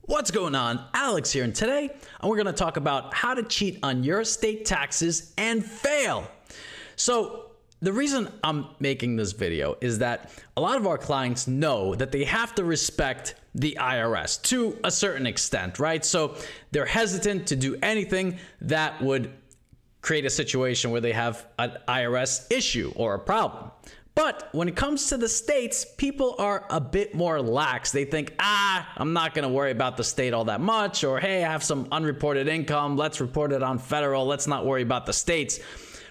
What's going on? Alex here, and today we're going to talk about how to cheat on your state taxes and fail. So the reason I'm making this video is that a lot of our clients know that they have to respect the IRS to a certain extent, right? So they're hesitant to do anything that would create a situation where they have an IRS issue or a problem. But when it comes to the states, people are a bit more lax. They think, I'm not going to worry about the state all that much, or hey, I have some unreported income. Let's report it on federal. Let's not worry about the states.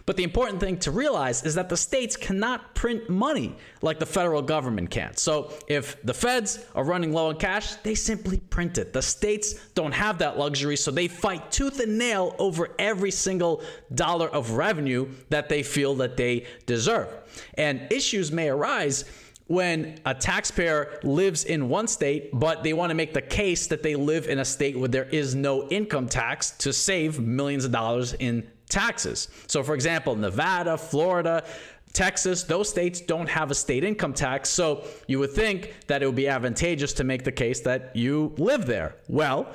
But the important thing to realize is that the states cannot print money like the federal government can. So if the feds are running low on cash, they simply print it. The states don't have that luxury, so they fight tooth and nail over every single dollar of revenue that they feel that they deserve. And issues may arise when a taxpayer lives in one state, but they want to make the case that they live in a state where there is no income tax to save millions of dollars in taxes. So for example, Nevada, Florida, Texas, those states don't have a state income tax. So you would think that it would be advantageous to make the case that you live there. Well,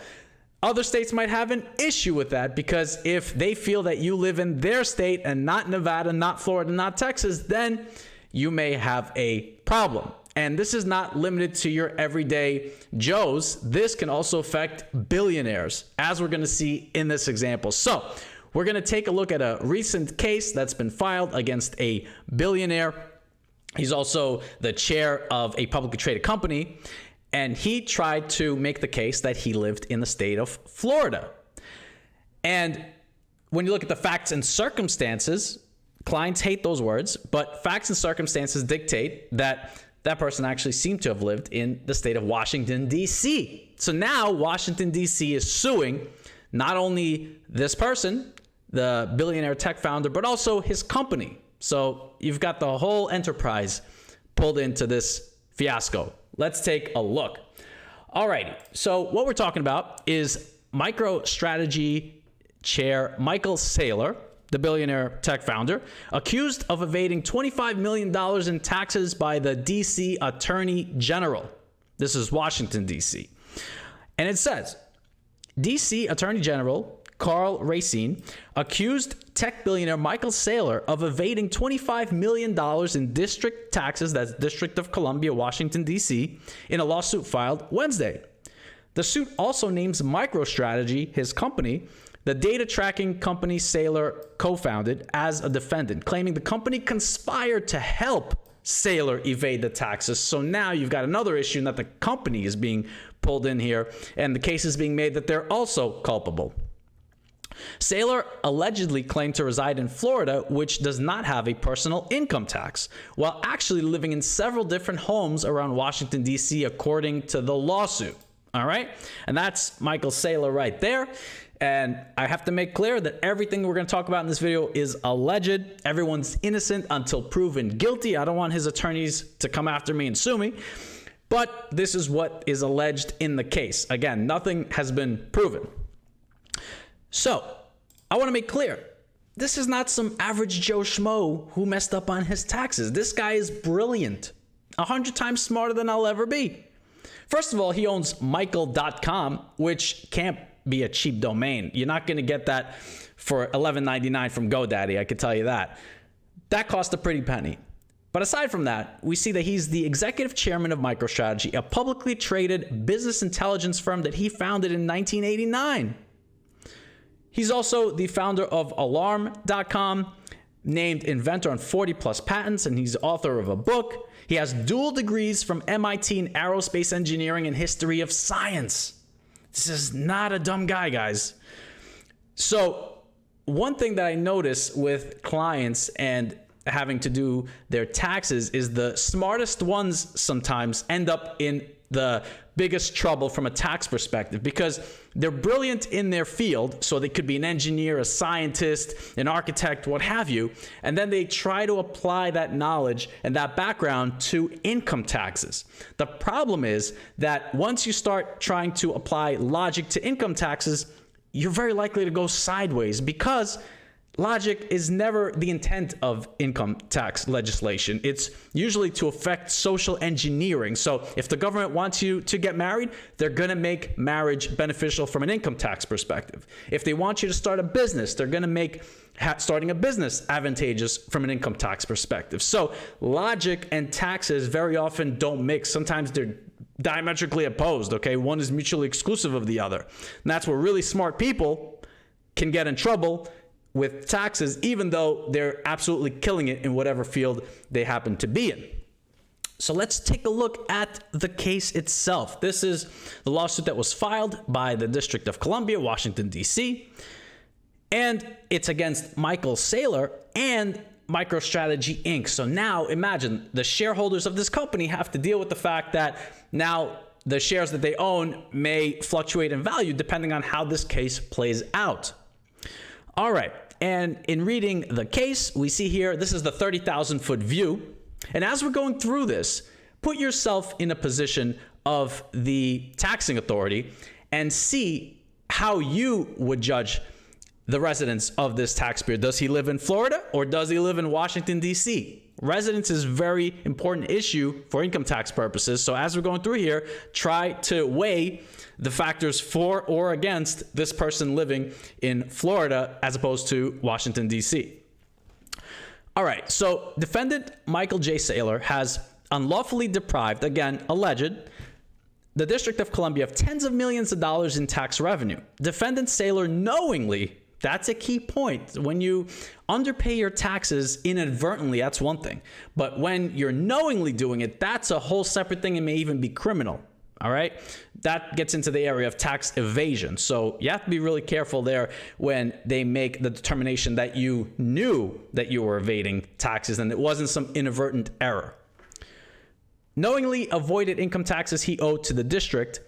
other states might have an issue with that, because if they feel that you live in their state and not Nevada, not Florida, not Texas, then you may have a problem. And this is not limited to your everyday Joes. This can also affect billionaires, as we're going to see in this example. So we're going to take a look at a recent case that's been filed against a billionaire. He's also the chair of a publicly traded company, and he tried to make the case that he lived in the state of Florida. And when you look at the facts and circumstances, clients hate those words, but facts and circumstances dictate that that person actually seemed to have lived in the state of Washington, D.C. So now Washington, D.C. is suing not only this person, the billionaire tech founder, but also his company. So you've got the whole enterprise pulled into this fiasco. Let's take a look. Alrighty, so what we're talking about is MicroStrategy chair Michael Saylor, the billionaire tech founder, accused of evading $25 million in taxes by the DC Attorney General. This is Washington, DC. And it says, DC Attorney General Karl Racine accused tech billionaire Michael Saylor of evading $25 million in district taxes, that's District of Columbia, Washington, D.C., in a lawsuit filed Wednesday. The suit also names MicroStrategy, his company, the data tracking company Saylor co-founded, as a defendant, claiming the company conspired to help Saylor evade the taxes. So now you've got another issue in that the company is being pulled in here, and the case is being made that they're also culpable. Saylor allegedly claimed to reside in Florida, which does not have a personal income tax, while actually living in several different homes around Washington, D.C., according to the lawsuit. All right? And that's Michael Saylor right there. And I have to make clear that everything we're going to talk about in this video is alleged. Everyone's innocent until proven guilty. I don't want his attorneys to come after me and sue me. But this is what is alleged in the case. Again, nothing has been proven. So, I want to make clear, this is not some average Joe Schmo who messed up on his taxes. This guy is brilliant, 100 times smarter than I'll ever be. First of all, he owns Michael.com, which can't be a cheap domain. You're not going to get that for $11.99 from GoDaddy, I can tell you that. That cost a pretty penny. But aside from that, we see that he's the executive chairman of MicroStrategy, a publicly traded business intelligence firm that he founded in 1989. He's also the founder of Alarm.com, named inventor on 40 plus patents, and he's author of a book. He has dual degrees from MIT in aerospace engineering and history of science. This is not a dumb guy, guys. So one thing that I notice with clients and having to do their taxes is the smartest ones sometimes end up in the biggest trouble from a tax perspective, because they're brilliant in their field. So they could be an engineer, a scientist, an architect, what have you. And then they try to apply that knowledge and that background to income taxes. The problem is that once you start trying to apply logic to income taxes, you're very likely to go sideways, because logic is never the intent of income tax legislation. It's usually to affect social engineering. So if the government wants you to get married, they're going to make marriage beneficial from an income tax perspective. If they want you to start a business, they're going to make starting a business advantageous from an income tax perspective. So logic and taxes very often don't mix. Sometimes they're diametrically opposed, okay? One is mutually exclusive of the other. And that's where really smart people can get in trouble with taxes, even though they're absolutely killing it in whatever field they happen to be in. So let's take a look at the case itself. This is the lawsuit that was filed by the District of Columbia, Washington, D.C., and it's against Michael Saylor and MicroStrategy Inc. So now imagine the shareholders of this company have to deal with the fact that now the shares that they own may fluctuate in value depending on how this case plays out. All right, and in reading the case, we see here, this is the 30,000-foot view. And as we're going through this, put yourself in a position of the taxing authority and see how you would judge the residence of this taxpayer. Does he live in Florida or does he live in Washington, D.C.? Residence is a very important issue for income tax purposes. So as we're going through here, try to weigh the factors for or against this person living in Florida as opposed to Washington, D.C. All right, so defendant Michael J. Saylor has unlawfully deprived, again, alleged, the District of Columbia of tens of millions of dollars in tax revenue. Defendant Saylor knowingly, that's a key point. When you underpay your taxes inadvertently, that's one thing. But when you're knowingly doing it, that's a whole separate thing and may even be criminal. All right, that gets into the area of tax evasion. So you have to be really careful there when they make the determination that you knew that you were evading taxes and it wasn't some inadvertent error. Knowingly avoided income taxes he owed to the district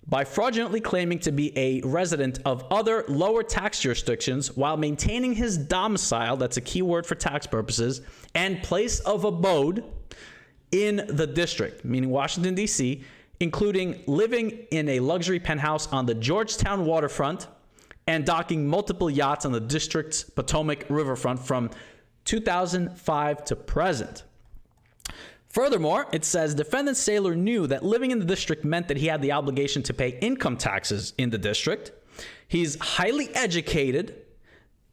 by fraudulently claiming to be a resident of other lower tax jurisdictions while maintaining his domicile, that's a key word for tax purposes, and place of abode in the district, meaning Washington, D.C., including living in a luxury penthouse on the Georgetown waterfront and docking multiple yachts on the district's Potomac riverfront from 2005 to present. Furthermore, it says defendant Saylor knew that living in the district meant that he had the obligation to pay income taxes in the district. He's highly educated,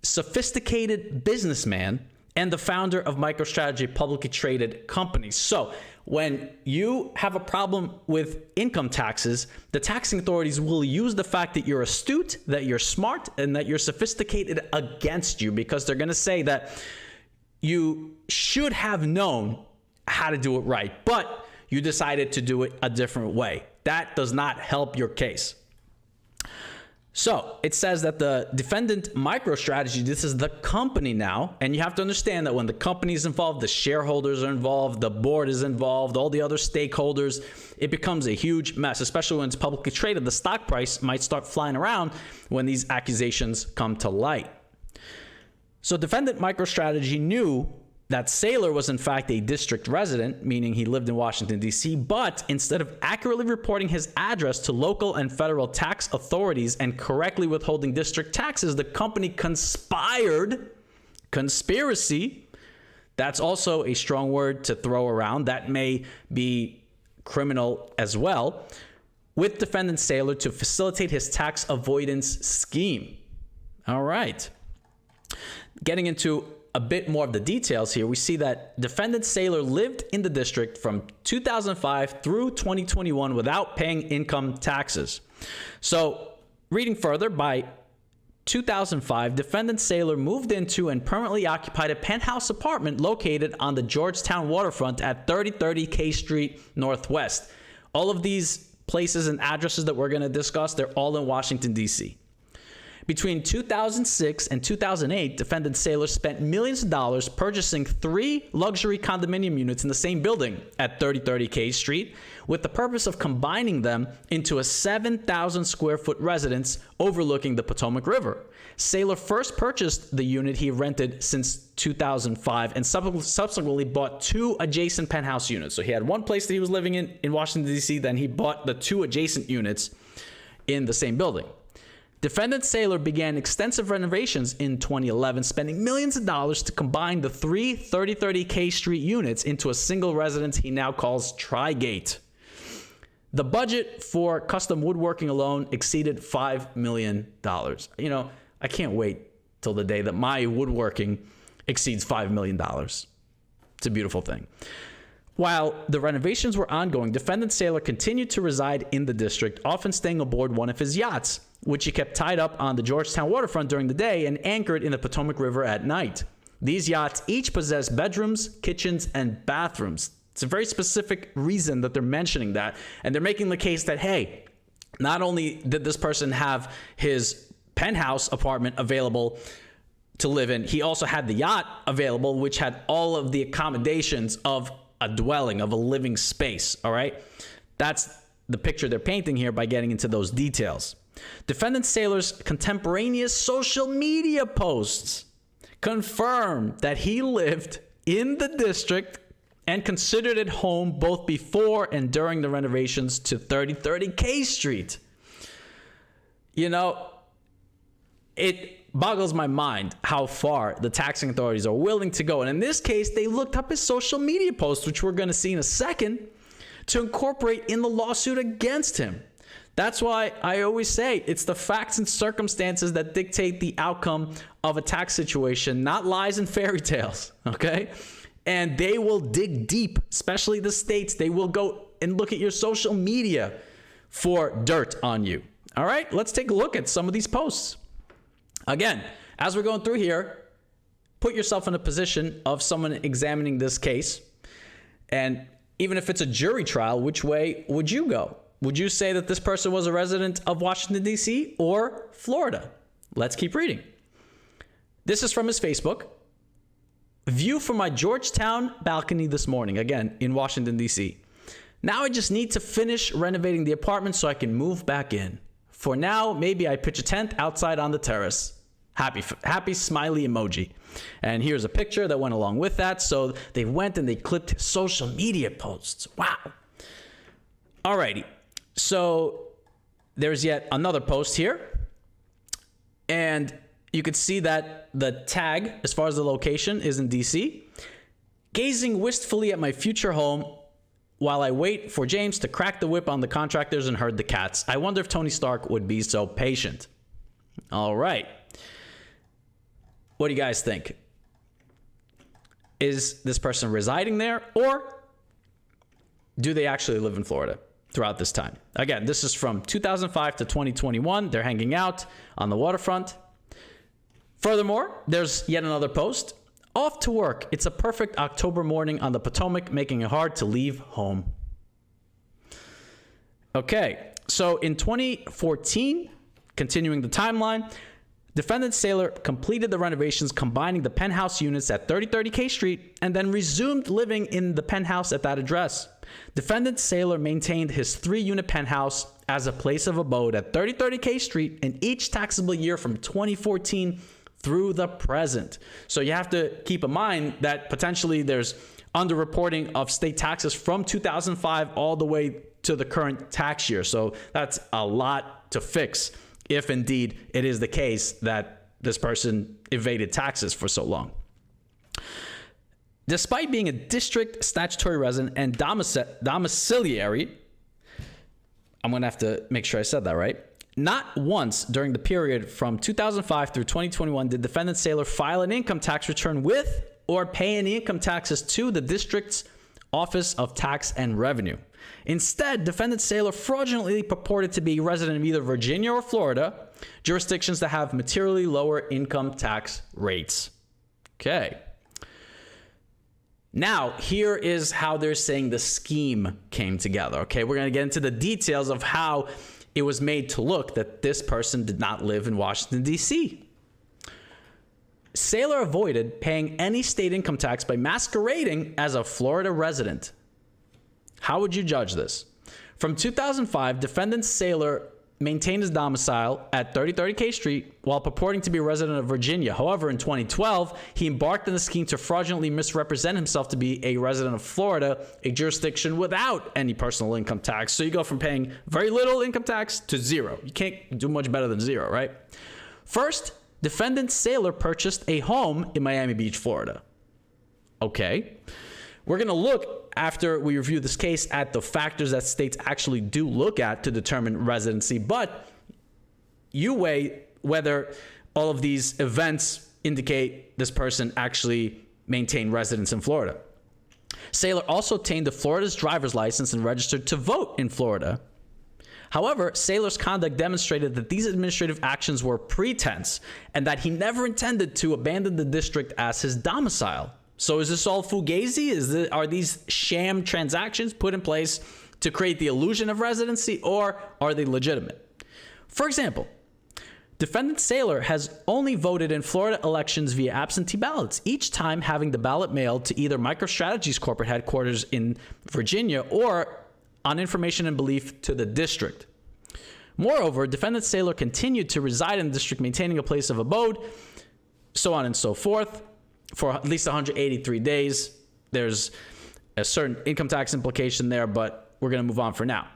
sophisticated businessman, and the founder of MicroStrategy, publicly traded company. So when you have a problem with income taxes, the taxing authorities will use the fact that you're astute, that you're smart, and that you're sophisticated against you, because they're going to say that you should have known how to do it right, but you decided to do it a different way. That does not help your case. So it says that the defendant MicroStrategy, this is the company now, and you have to understand that when the company is involved, the shareholders are involved, the board is involved, all the other stakeholders, it becomes a huge mess, especially when it's publicly traded. The stock price might start flying around when these accusations come to light. So defendant MicroStrategy knew that Saylor was in fact a district resident, meaning he lived in Washington, D.C., but instead of accurately reporting his address to local and federal tax authorities and correctly withholding district taxes, the company conspiracy, that's also a strong word to throw around, that may be criminal as well, with defendant Saylor to facilitate his tax avoidance scheme. All right. Getting into a bit more of the details here, we see that defendant Saylor lived in the district from 2005 through 2021 without paying income taxes. So reading further, by 2005, defendant Saylor moved into and permanently occupied a penthouse apartment located on the Georgetown waterfront at 3030 K Street Northwest. All of these places and addresses that we're going to discuss, they're all in Washington, D.C. Between 2006 and 2008, defendant Saylor spent millions of dollars purchasing 3 luxury condominium units in the same building at 3030 K Street with the purpose of combining them into a 7,000 square foot residence overlooking the Potomac River. Saylor first purchased the unit he rented since 2005 and subsequently bought 2 adjacent penthouse units. So he had one place that he was living in Washington, D.C., then he bought the 2 adjacent units in the same building. Defendant Saylor began extensive renovations in 2011, spending millions of dollars to combine the three 3030 K Street units into a single residence he now calls Trigate. The budget for custom woodworking alone exceeded $5 million. You know, I can't wait till the day that my woodworking exceeds $5 million. It's a beautiful thing. While the renovations were ongoing, Defendant Saylor continued to reside in the district, often staying aboard one of his yachts, which he kept tied up on the Georgetown waterfront during the day and anchored in the Potomac River at night. These yachts each possess bedrooms, kitchens, and bathrooms. It's a very specific reason that they're mentioning that. And they're making the case that, hey, not only did this person have his penthouse apartment available to live in, he also had the yacht available, which had all of the accommodations of a dwelling, of a living space, all right? That's the picture they're painting here by getting into those details. Defendant Saylor's contemporaneous social media posts confirm that he lived in the district and considered it home both before and during the renovations to 3030 K Street. You know, it boggles my mind how far the taxing authorities are willing to go. And in this case, they looked up his social media posts, which we're going to see in a second, to incorporate in the lawsuit against him. That's why I always say it's the facts and circumstances that dictate the outcome of a tax situation, not lies and fairy tales, okay? And they will dig deep, especially the states. They will go and look at your social media for dirt on you. All right, let's take a look at some of these posts. Again, as we're going through here, put yourself in a position of someone examining this case. And even if it's a jury trial, which way would you go? Would you say that this person was a resident of Washington, D.C. or Florida? Let's keep reading. This is from his Facebook. View from my Georgetown balcony this morning, again, in Washington, D.C. Now I just need to finish renovating the apartment so I can move back in. For now, maybe I pitch a tent outside on the terrace. Happy smiley emoji. And here's a picture that went along with that. So they went and they clipped his social media posts. Wow. Alrighty. So there's yet another post here. And you could see that the tag, as far as the location, is in DC. Gazing wistfully at my future home while I wait for James to crack the whip on the contractors and herd the cats. I wonder if Tony Stark would be so patient. All right. What do you guys think? Is this person residing there, or do they actually live in Florida throughout this time? Again, this is from 2005 to 2021. They're hanging out on the waterfront. Furthermore, there's yet another post. Off to work. It's a perfect October morning on the Potomac, making it hard to leave home. Okay, so in 2014, continuing the timeline, Defendant Saylor completed the renovations combining the penthouse units at 3030 K Street and then resumed living in the penthouse at that address. Defendant Saylor maintained his 3-unit penthouse as a place of abode at 3030 K Street in each taxable year from 2014 through the present. So you have to keep in mind that potentially there's underreporting of state taxes from 2005 all the way to the current tax year. So that's a lot to fix if indeed it is the case that this person evaded taxes for so long. Despite being a district statutory resident and domiciliary, I'm going to have to make sure I said that right. Not once during the period from 2005 through 2021 did Defendant Saylor file an income tax return with or pay any income taxes to the district's Office of Tax and Revenue. Instead, Defendant Saylor fraudulently purported to be a resident of either Virginia or Florida, jurisdictions that have materially lower income tax rates. Okay. Now, here is how they're saying the scheme came together. Okay, we're going to get into the details of how it was made to look that this person did not live in Washington, D.C. Saylor avoided paying any state income tax by masquerading as a Florida resident. How would you judge this? From 2005, Defendant Saylor maintained his domicile at 3030 K Street while purporting to be a resident of Virginia. However, in 2012, he embarked on a scheme to fraudulently misrepresent himself to be a resident of Florida, a jurisdiction without any personal income tax. So you go from paying very little income tax to zero. You can't do much better than zero, right? First, defendant Saylor purchased a home in Miami Beach, Florida. Okay. We're going to look, after we review this case, at the factors that states actually do look at to determine residency, but you weigh whether all of these events indicate this person actually maintained residence in Florida. Saylor also obtained Florida's driver's license and registered to vote in Florida. However, Saylor's conduct demonstrated that these administrative actions were pretense and that he never intended to abandon the district as his domicile. So is this all fugazi? Are these sham transactions put in place to create the illusion of residency, or are they legitimate? For example, defendant Saylor has only voted in Florida elections via absentee ballots, each time having the ballot mailed to either MicroStrategy's corporate headquarters in Virginia or on information and belief to the district. Moreover, defendant Saylor continued to reside in the district, maintaining a place of abode, so on and so forth, for at least 183 days. There's a certain income tax implication there, but we're going to move on for now.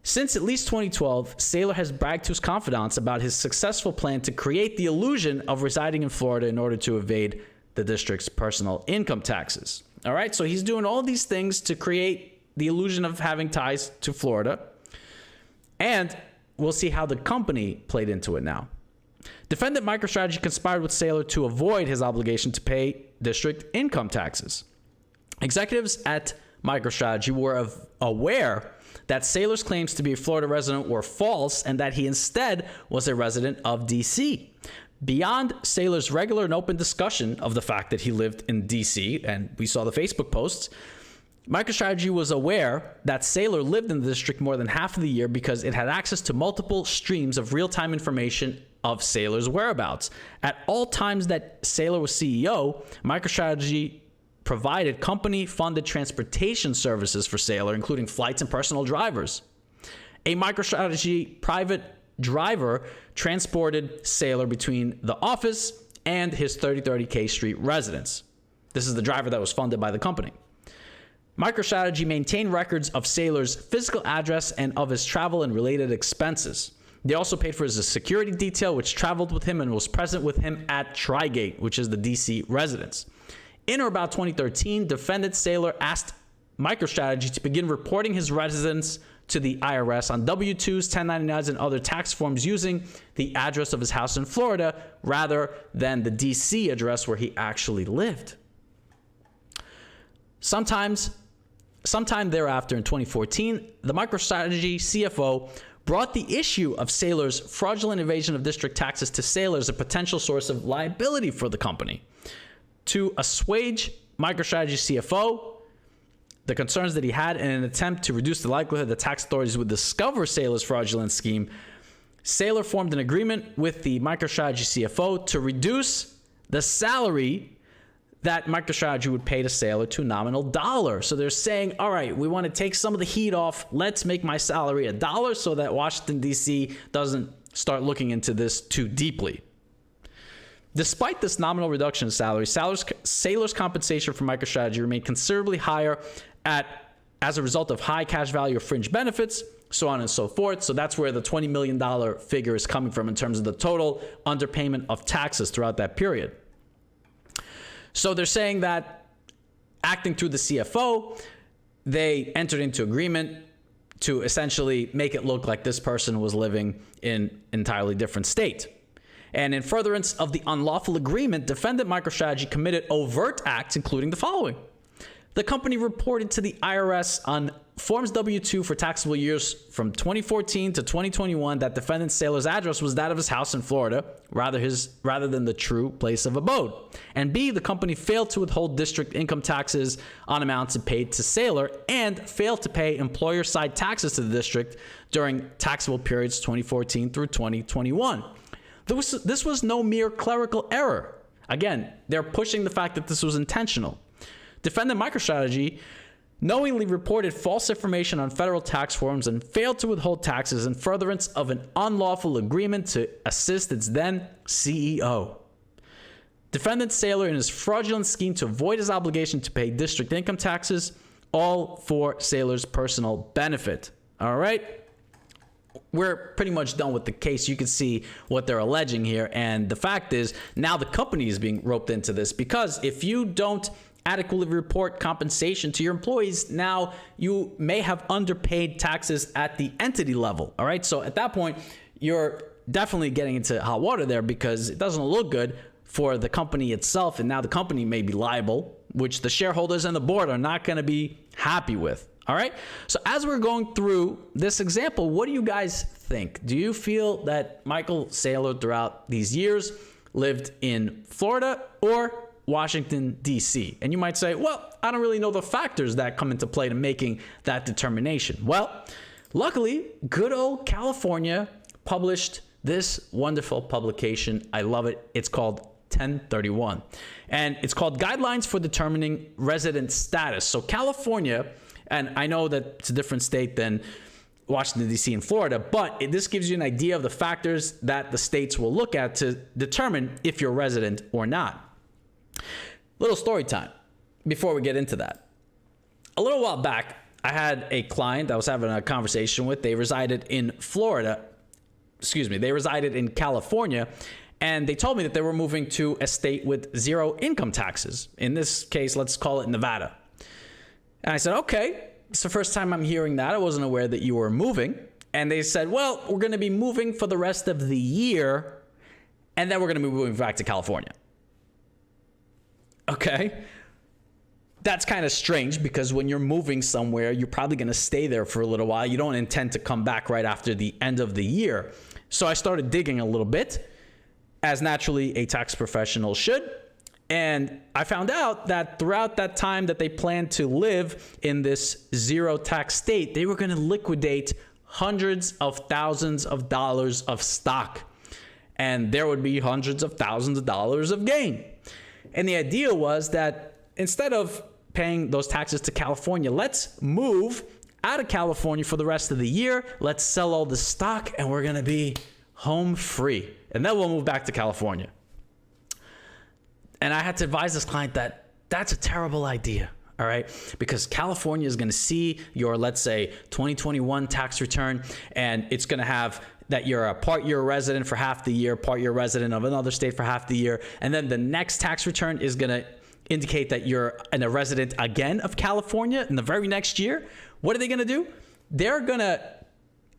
Since at least 2012, Saylor has bragged to his confidants about his successful plan to create the illusion of residing in Florida in order to evade the district's personal income taxes. All right, so he's doing all these things to create the illusion of having ties to Florida, and we'll see how the company played into it now. Defendant MicroStrategy conspired with Saylor to avoid his obligation to pay district income taxes. Executives at MicroStrategy were aware that Saylor's claims to be a Florida resident were false and that he instead was a resident of DC. Beyond Saylor's regular and open discussion of the fact that he lived in DC, and we saw the Facebook posts, MicroStrategy was aware that Saylor lived in the district more than half of the year because it had access to multiple streams of real-time information of Saylor's whereabouts. At all times that Saylor was CEO, MicroStrategy provided company-funded transportation services for Saylor, including flights and personal drivers. A MicroStrategy private driver transported Saylor between the office and his 3030 K Street residence. This is the driver that was funded by the company. MicroStrategy maintained records of Saylor's physical address and of his travel and related expenses. They also paid for his security detail, which traveled with him and was present with him at Trigate, which is the DC residence. In or about 2013, defendant Saylor asked MicroStrategy to begin reporting his residence to the IRS on W-2s, 1099s, and other tax forms using the address of his house in Florida rather than the DC address where he actually lived. Sometime thereafter, in 2014, the MicroStrategy CFO brought the issue of Saylor's fraudulent evasion of district taxes to Saylor as a potential source of liability for the company. To assuage MicroStrategy CFO the concerns that he had in an attempt to reduce the likelihood that tax authorities would discover Saylor's fraudulent scheme, Saylor formed an agreement with the MicroStrategy CFO to reduce the salary that MicroStrategy would pay to Saylor to nominal $1. So they're saying, all right, we want to take some of the heat off. Let's make my salary $1 so that Washington, D.C. doesn't start looking into this too deeply. Despite this nominal reduction in salary, Saylor's compensation for MicroStrategy remained considerably higher as a result of high cash value of fringe benefits, so on and so forth. So that's where the $20 million figure is coming from in terms of the total underpayment of taxes throughout that period. So they're saying that acting through the CFO, they entered into agreement to essentially make it look like this person was living in an entirely different state. And in furtherance of the unlawful agreement, defendant MicroStrategy committed overt acts, including the following. The company reported to the IRS on Forms W-2 for taxable years from 2014 to 2021 that defendant Saylor's address was that of his house in Florida rather than the true place of abode. And B, the company failed to withhold district income taxes on amounts it paid to Saylor and failed to pay employer-side taxes to the district during taxable periods 2014 through 2021. This was no mere clerical error. Again, they're pushing the fact that this was intentional. Defendant MicroStrategy knowingly reported false information on federal tax forms and failed to withhold taxes in furtherance of an unlawful agreement to assist its then CEO. Defendant Saylor in his fraudulent scheme to avoid his obligation to pay district income taxes, all for Saylor's personal benefit. All right? We're pretty much done with the case. You can see what they're alleging here. And the fact is, now the company is being roped into this, because if you don't adequately report compensation to your employees, now you may have underpaid taxes at the entity level. All right? So at that point, you're definitely getting into hot water there, because it doesn't look good for the company itself, and now the company may be liable, which the shareholders and the board are not going to be happy with. All right. So as we're going through this example, what do you guys think? Do you feel that Michael Saylor throughout these years lived in Florida or Washington, D.C.? And you might say, well, I don't really know the factors that come into play to making that determination. Well, luckily, good old California published this wonderful publication. I love it. It's called 1031, and it's called Guidelines for Determining Resident Status. So California, and I know that it's a different state than Washington, D.C. and Florida, but this gives you an idea of the factors that the states will look at to determine if you're a resident or not. Little story time before we get into that. A little while back, I had a client I was having a conversation with. They resided in They resided in California, and they told me that they were moving to a state with zero income taxes. In this case, let's call it Nevada. And I said, okay, it's the first time I'm hearing that. I wasn't aware that you were moving. And they said, well, we're going to be moving for the rest of the year, and then we're going to be moving back to California. Okay. That's kind of strange, because when you're moving somewhere, you're probably going to stay there for a little while. You don't intend to come back right after the end of the year. So I started digging a little bit, as naturally a tax professional should. And I found out that throughout that time that they planned to live in this zero tax state, they were going to liquidate hundreds of thousands of dollars of stock. And there would be hundreds of thousands of dollars of gain. And the idea was that instead of paying those taxes to California, let's move out of California for the rest of the year. Let's sell all the stock, and we're going to be home free. And then we'll move back to California. And I had to advise this client that that's a terrible idea. All right, because California is going to see your, let's say, 2021 tax return, and it's going to have that you're a part-year resident for half the year, part-year resident of another state for half the year, and then the next tax return is going to indicate that you're a resident again of California in the very next year. What are they going to do? They're going to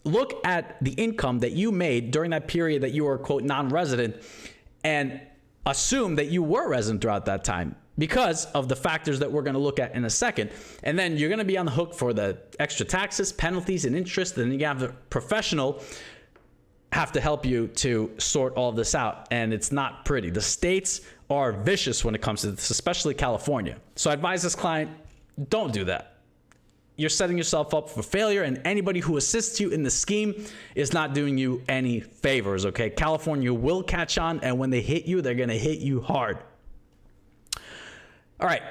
look at the income that you made during that period that you were, quote, non-resident, and assume that you were resident throughout that time because of the factors that we're going to look at in a second. And then you're going to be on the hook for the extra taxes, penalties, and interest. And then you have the professional have to help you to sort all of this out. And it's not pretty. The states are vicious when it comes to this, especially California. So I advise this client, don't do that. You're setting yourself up for failure, and anybody who assists you in the scheme is not doing you any favors, okay? California will catch on, and when they hit you, they're going to hit you hard. All right.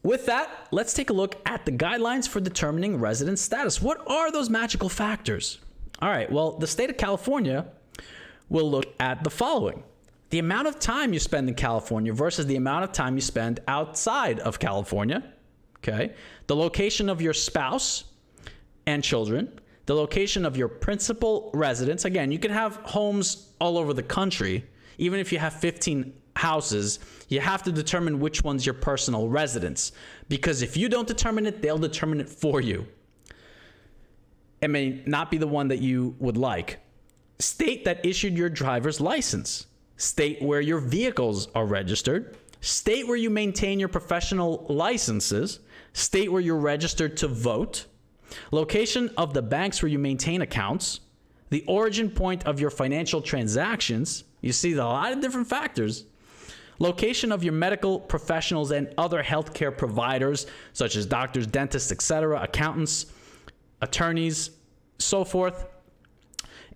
With that, let's take a look at the guidelines for determining resident status. What are those magical factors? All right. Well, the state of California will look at the following: the amount of time you spend in California versus the amount of time you spend outside of California. Okay. The location of your spouse and children, the location of your principal residence. Again, you can have homes all over the country. Even if you have 15 houses, you have to determine which one's your personal residence, because if you don't determine it, they'll determine it for you. It may not be the one that you would like. State that issued your driver's license. State where your vehicles are registered. State where you maintain your professional licenses. State where you're registered to vote. Location of the banks where you maintain accounts. The origin point of your financial transactions. You see a lot of different factors. Location of your medical professionals and other healthcare providers, such as doctors, dentists, etc., accountants, attorneys, so forth.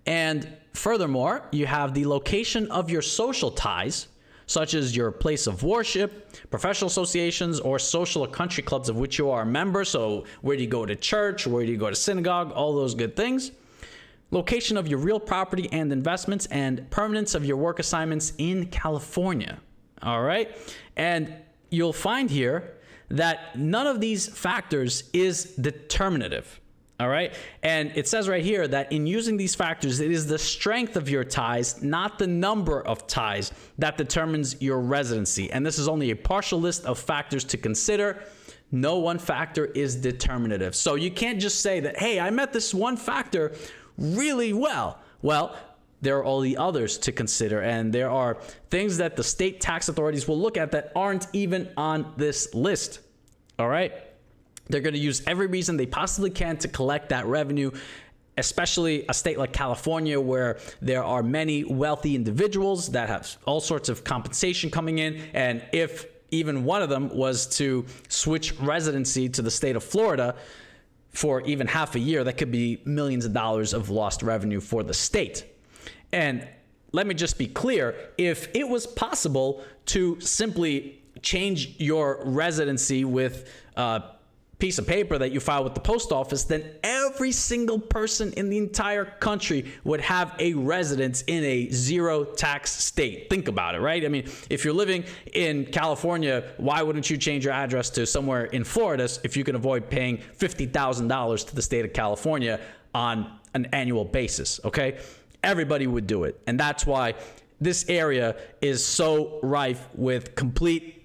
And furthermore, you have the location of your social ties. such as your place of worship, professional associations, or social or country clubs of which you are a member. So where do you go to church? Where do you go to synagogue? All those good things. Location of your real property and investments, and permanence of your work assignments in California. All right. And you'll find here that none of these factors is determinative. All right. And it says right here that in using these factors, it is the strength of your ties, not the number of ties, that determines your residency. And this is only a partial list of factors to consider. No one factor is determinative. So you can't just say that, hey, I met this one factor really well. Well, there are all the others to consider. And there are things that the state tax authorities will look at that aren't even on this list. All right. They're going to use every reason they possibly can to collect that revenue, especially a state like California, where there are many wealthy individuals that have all sorts of compensation coming in. And if even one of them was to switch residency to the state of Florida for even half a year, that could be millions of dollars of lost revenue for the state. And let me just be clear, if it was possible to simply change your residency with piece of paper that you file with the post office, then every single person in the entire country would have a residence in a zero tax state. Think about it, right? I mean, if you're living in California, why wouldn't you change your address to somewhere in Florida if you can avoid paying $50,000 to the state of California on an annual basis, okay? Everybody would do it. And that's why this area is so rife with complete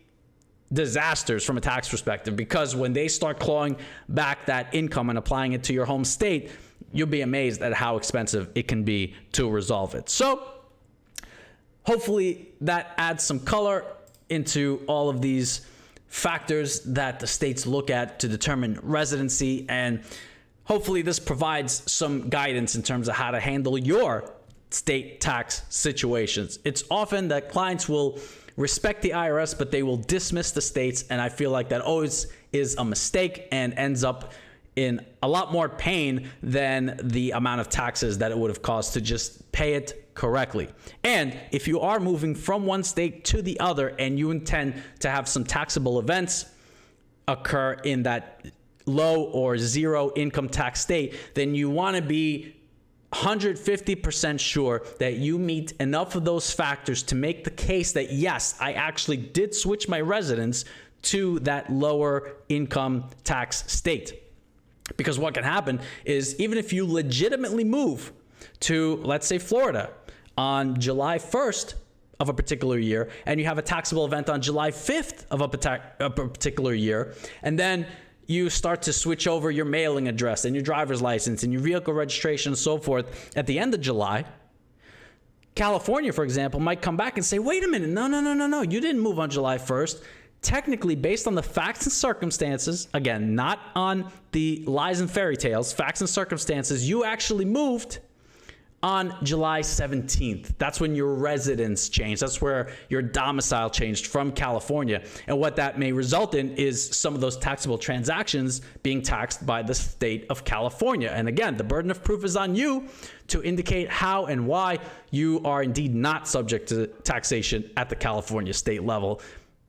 disasters from a tax perspective, because when they start clawing back that income and applying it to your home state, you'll be amazed at how expensive it can be to resolve it. So hopefully that adds some color into all of these factors that the states look at to determine residency, and hopefully this provides some guidance in terms of how to handle your state tax situations. It's often that clients will respect the IRS, but they will dismiss the states. And I feel like that always is a mistake and ends up in a lot more pain than the amount of taxes that it would have cost to just pay it correctly. And if you are moving from one state to the other and you intend to have some taxable events occur in that low or zero income tax state, then you want to be 150% sure that you meet enough of those factors to make the case that, yes, I actually did switch my residence to that lower income tax state. Because what can happen is, even if you legitimately move to, let's say, Florida on July 1st of a particular year, and you have a taxable event on July 5th of a particular year, and then you start to switch over your mailing address and your driver's license and your vehicle registration and so forth at the end of July, California, for example, might come back and say, wait a minute, no, you didn't move on July 1st. Technically, based on the facts and circumstances, again, not on the lies and fairy tales, facts and circumstances, you actually moved on July 17th. That's when your residence changed. That's where your domicile changed from California. And what that may result in is some of those taxable transactions being taxed by the state of California. And again, the burden of proof is on you to indicate how and why you are indeed not subject to taxation at the California state level.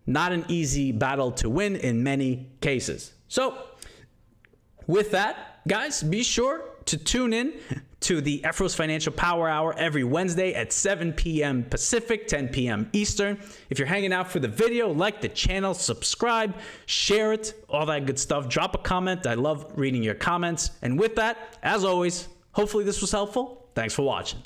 Not an easy battle to win in many cases. So with that, guys, be sure to tune in to the Efros Financial Power Hour every Wednesday at 7 p.m. Pacific, 10 p.m. Eastern. If you're hanging out for the video, like the channel, subscribe, share it, all that good stuff. Drop a comment. I love reading your comments. And with that, as always, hopefully this was helpful. Thanks for watching.